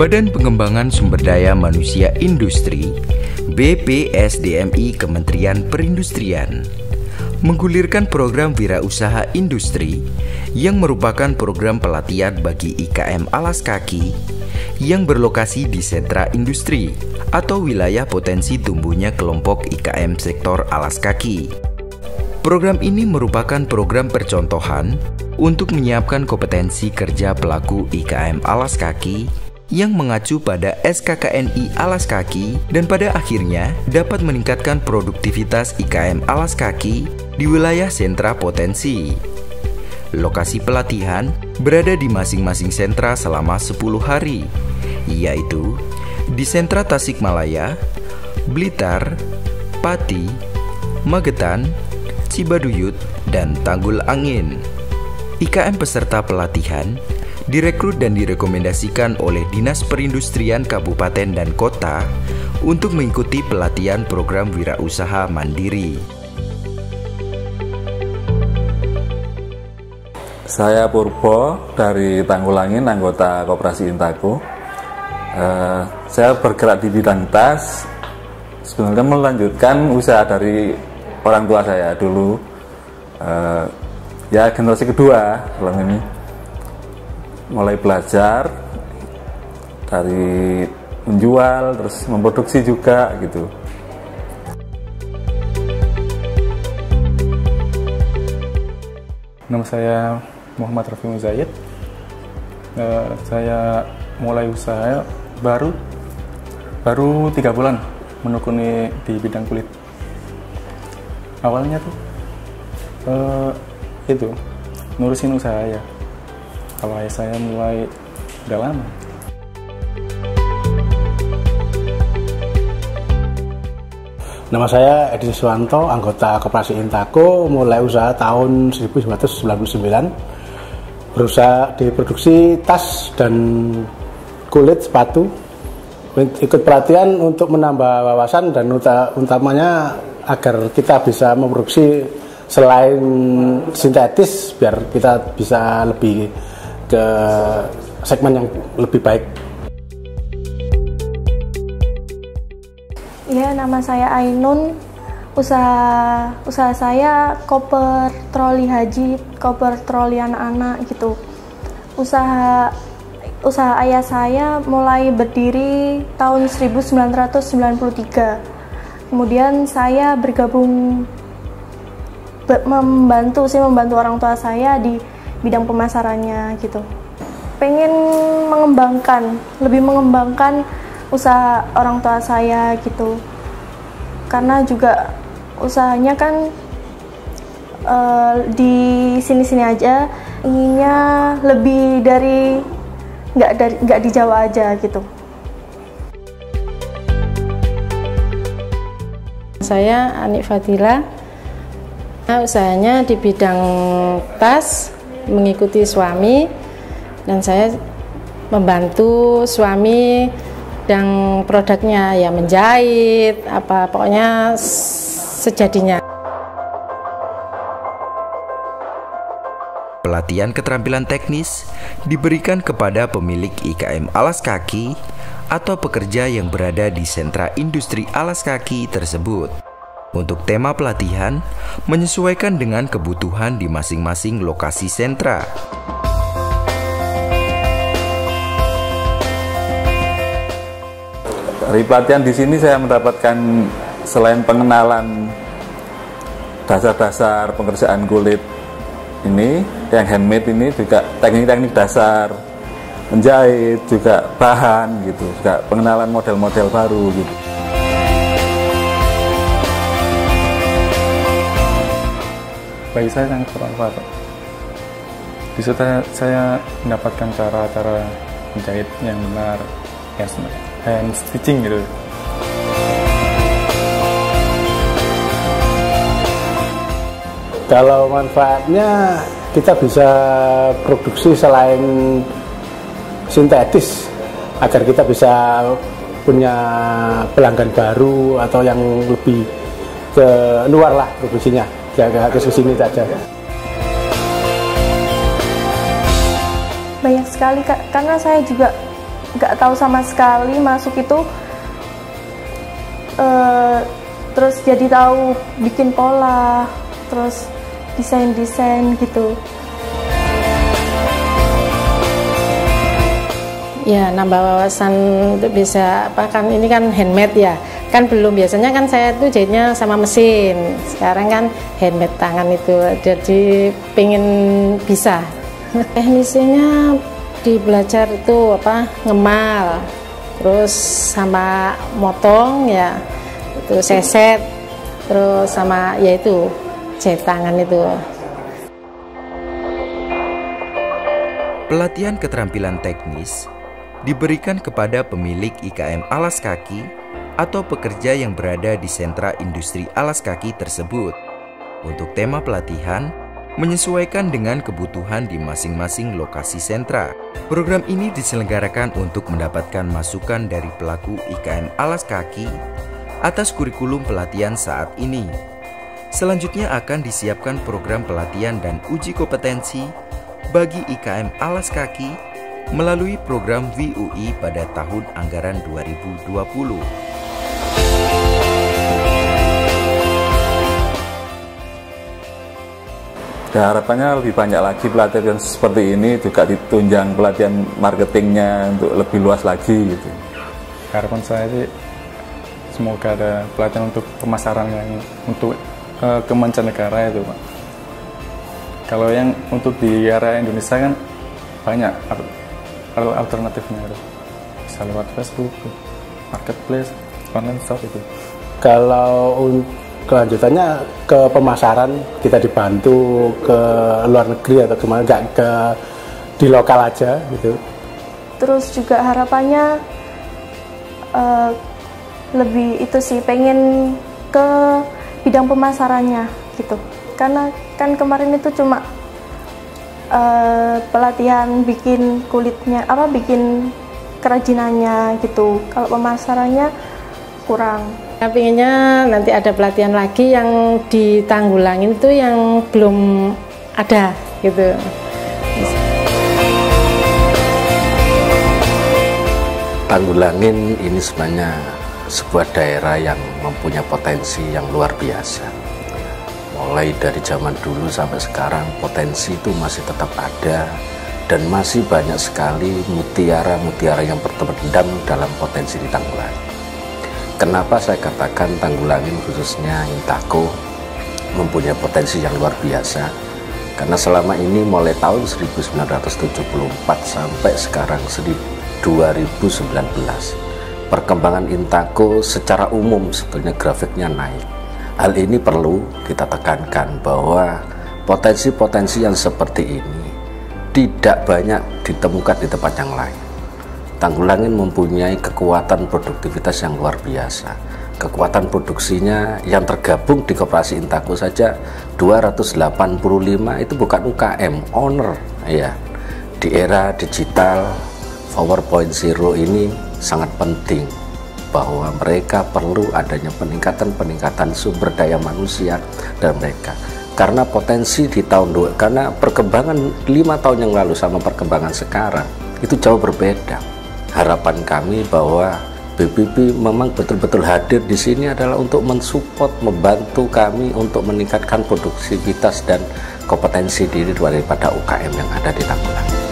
Badan Pengembangan Sumber Daya Manusia Industri (BPSDMI) Kementerian Perindustrian menggulirkan program Wirausaha Industri yang merupakan program pelatihan bagi IKM alas kaki yang berlokasi di sentra industri atau wilayah potensi tumbuhnya kelompok IKM sektor alas kaki. Program ini merupakan program percontohan untuk menyiapkan kompetensi kerja pelaku IKM alas kaki yang mengacu pada SKKNI alas kaki dan pada akhirnya dapat meningkatkan produktivitas IKM alas kaki di wilayah sentra potensi. Lokasi pelatihan berada di masing-masing sentra selama 10 hari, yaitu di sentra Tasikmalaya, Blitar, Pati, Magetan, Cibaduyut, dan Tanggul Angin. IKM peserta pelatihan direkrut dan direkomendasikan oleh Dinas Perindustrian Kabupaten dan Kota untuk mengikuti pelatihan program wirausaha mandiri. Saya Purbo dari Tanggul Angin, anggota Koperasi Intaco. Saya bergerak di bidang tas, sebenarnya melanjutkan usaha dari orang tua saya dulu. Ya generasi kedua dalam ini. Mulai belajar dari menjual, terus memproduksi juga gitu. Nama saya Muhammad Rafi Muzaid. Saya mulai usaha baru 3 bulan menekuni di bidang kulit. Awalnya tuh itu nurusin usaha ya. Kalau ayah saya mulai udah lama. Nama saya Edi Siswanto, anggota Koperasi Intaco, mulai usaha tahun 1999. Berusaha di produksi tas dan kulit sepatu. Ikut pelatihan untuk menambah wawasan dan utamanya agar kita bisa memproduksi selain sintetis, biar kita bisa lebih ke segmen yang lebih baik. Ya, nama saya Ainun. Usaha saya koper troli haji, koper troli anak-anak gitu. Usaha ayah saya mulai berdiri tahun 1993. Kemudian saya bergabung membantu orang tua saya di bidang pemasarannya gitu. Pengen lebih mengembangkan usaha orang tua saya gitu. Karena juga usahanya kan di sini-sini aja, inginnya lebih dari nggak di Jawa aja gitu. Saya Anik Fadila. Usahanya di bidang tas, mengikuti suami, dan saya membantu suami dan produknya ya menjahit, pokoknya sejadinya. Pelatihan keterampilan teknis diberikan kepada pemilik IKM alas kaki atau pekerja yang berada di sentra industri alas kaki tersebut. Untuk tema pelatihan menyesuaikan dengan kebutuhan di masing-masing lokasi sentra. Dari pelatihan di sini saya mendapatkan selain pengenalan dasar-dasar pekerjaan kulit ini, yang handmade ini, juga teknik-teknik dasar menjahit, juga bahan gitu, juga pengenalan model-model baru gitu. Bagi saya sangat bermanfaat. Di situ saya mendapatkan cara-cara menjahit yang benar, hand stitching gitu. Kalau manfaatnya, kita bisa produksi selain sintetis agar kita bisa punya pelanggan baru atau yang lebih ke luar lah produksinya, jangan ke sini saja. Banyak sekali karena saya juga nggak tahu sama sekali, masuk itu terus jadi tahu bikin pola, terus desain gitu. Ya, nambah wawasan untuk bisa apa, kan ini kan handmade ya, kan belum, biasanya kan saya tuh jahitnya sama mesin, sekarang kan handmade tangan itu, jadi pengen bisa. Teknisnya di belajar itu apa, ngemal, terus sama motong ya, itu seset, terus sama ya itu jahit tangan itu. Pelatihan keterampilan teknis diberikan kepada pemilik IKM alas kaki atau pekerja yang berada di sentra industri alas kaki tersebut. Untuk tema pelatihan menyesuaikan dengan kebutuhan di masing-masing lokasi sentra. Program ini diselenggarakan untuk mendapatkan masukan dari pelaku IKM alas kaki atas kurikulum pelatihan saat ini. Selanjutnya akan disiapkan program pelatihan dan uji kompetensi bagi IKM alas kaki melalui program VUI pada tahun anggaran 2020. Ya, harapannya lebih banyak lagi pelatihan seperti ini, juga ditunjang pelatihan marketingnya untuk lebih luas lagi gitu. Harapan saya sih semoga ada pelatihan untuk pemasaran yang untuk ke mancanegara itu, Pak. Kalau yang untuk di area Indonesia kan banyak alternatifnya, bisa lewat Facebook, marketplace, online shop itu. Kalau kelanjutannya ke pemasaran, kita dibantu ke luar negeri atau kemana, nggak ke di lokal aja gitu. Terus juga harapannya lebih itu sih, pengen ke bidang pemasarannya gitu, karena kan kemarin itu cuma pelatihan bikin kulitnya, bikin kerajinannya gitu. Kalau pemasarannya kurang. Saya pinginnya nanti ada pelatihan lagi yang di Tanggulangin itu yang belum ada gitu. Tanggulangin ini sebenarnya sebuah daerah yang mempunyai potensi yang luar biasa. Mulai dari zaman dulu sampai sekarang potensi itu masih tetap ada, dan masih banyak sekali mutiara-mutiara yang terpendam dalam potensi di Tanggulangin. Kenapa saya katakan Tanggulangin khususnya Intako mempunyai potensi yang luar biasa? Karena selama ini mulai tahun 1974 sampai sekarang 2019, perkembangan Intako secara umum sebetulnya grafiknya naik. Hal ini perlu kita tekankan bahwa potensi-potensi yang seperti ini tidak banyak ditemukan di tempat yang lain. Tanggulangin mempunyai kekuatan produktivitas yang luar biasa. Kekuatan produksinya yang tergabung di Koperasi Intako saja 285 itu bukan UKM, owner ya. Di era digital 4.0 ini sangat penting bahwa mereka perlu adanya peningkatan sumber daya manusia dan mereka, karena potensi di tahun karena perkembangan 5 tahun yang lalu sama perkembangan sekarang itu jauh berbeda. Harapan kami bahwa BPP memang betul-betul hadir di sini adalah untuk mensupport, membantu kami untuk meningkatkan produktivitas dan kompetensi diri daripada UKM yang ada di Tanggulangin.